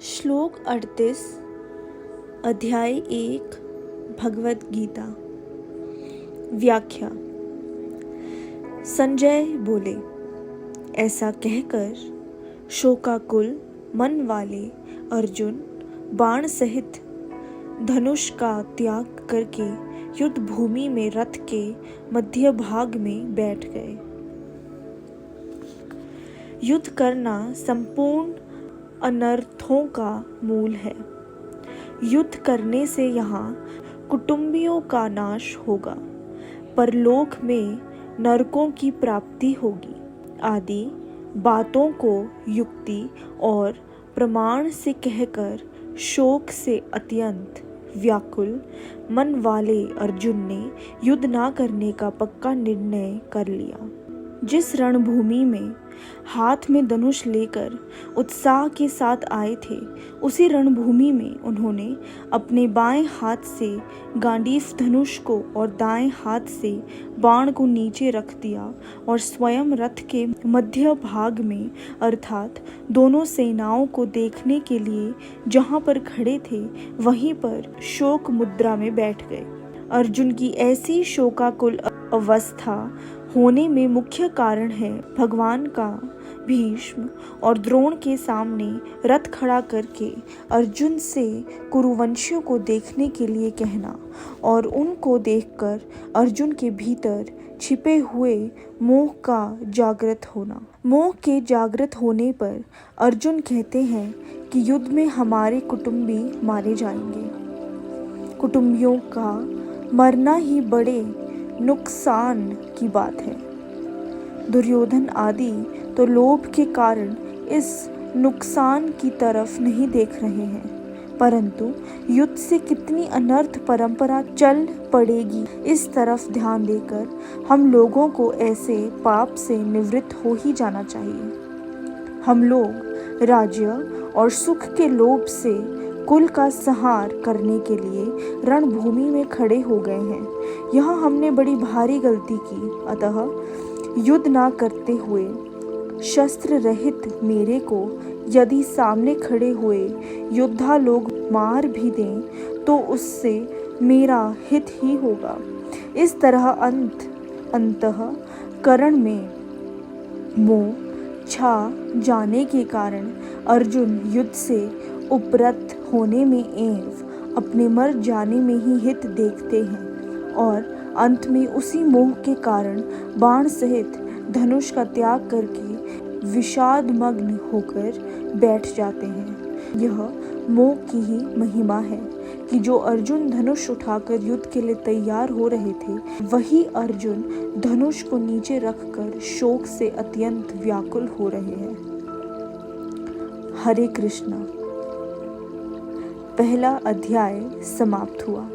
श्लोक 38 अध्याय 1 भगवद गीता। व्याख्या। संजय बोले, ऐसा कहकर शोकाकुल मन वाले अर्जुन बाण सहित धनुष का त्याग करके युद्ध भूमि में रथ के मध्य भाग में बैठ गए। युद्ध करना संपूर्ण अनर्थों का मूल है। युद्ध करने से यहाँ कुटुंबियों का नाश होगा, परलोक में नरकों की प्राप्ति होगी आदि बातों को युक्ति और प्रमाण से कहकर शोक से अत्यंत व्याकुल मन वाले अर्जुन ने युद्ध ना करने का पक्का निर्णय कर लिया। जिस रणभूमि में हाथ में धनुष लेकर उत्साह के साथ आए थे, उसी रणभूमि में उन्होंने अपने बाएं हाथ से गांडीव धनुष को और दाएं हाथ से बाण को नीचे रख दिया और स्वयं रथ के मध्य भाग में अर्थात दोनों सेनाओं को देखने के लिए जहां पर खड़े थे वहीं पर शोक मुद्रा में बैठ गए। अर्जुन की ऐसी शोकाकुल अवस्था होने में मुख्य कारण है भगवान का भीष्म और द्रोण के सामने रथ खड़ा करके अर्जुन से कुरुवंशियों को देखने के लिए कहना और उनको देखकर अर्जुन के भीतर छिपे हुए मोह का जागृत होना। मोह के जागृत होने पर अर्जुन कहते हैं कि युद्ध में हमारे कुटुंबी मारे जाएंगे। कुटुंबियों का मरना ही बड़े नुकसान की बात है। दुर्योधन आदि तो लोभ के कारण इस नुकसान की तरफ नहीं देख रहे हैं, परंतु युद्ध से कितनी अनर्थ परंपरा चल पड़ेगी इस तरफ ध्यान देकर हम लोगों को ऐसे पाप से निवृत्त हो ही जाना चाहिए। हम लोग राज्य और सुख के लोभ से कुल का संहार करने के लिए रणभूमि में खड़े हो गए हैं। यहाँ हमने बड़ी भारी गलती की, अतः युद्ध ना करते हुए शस्त्र रहित मेरे को यदि सामने खड़े हुए योद्धा लोग मार भी दें तो उससे मेरा हित ही होगा। इस तरह अंतःकरण में मोह छा जाने के कारण अर्जुन युद्ध से उपरत होने में एवं अपने मर जाने में ही हित देखते हैं और अंत में उसी मोह के कारण बाण सहित धनुष का त्याग करके विषाद मग्न होकर बैठ जाते हैं। यह मोह की ही महिमा है कि जो अर्जुन धनुष उठाकर युद्ध के लिए तैयार हो रहे थे, वही अर्जुन धनुष को नीचे रखकर शोक से अत्यंत व्याकुल हो रहे हैं। हरे कृष्णा। पहला अध्याय समाप्त हुआ।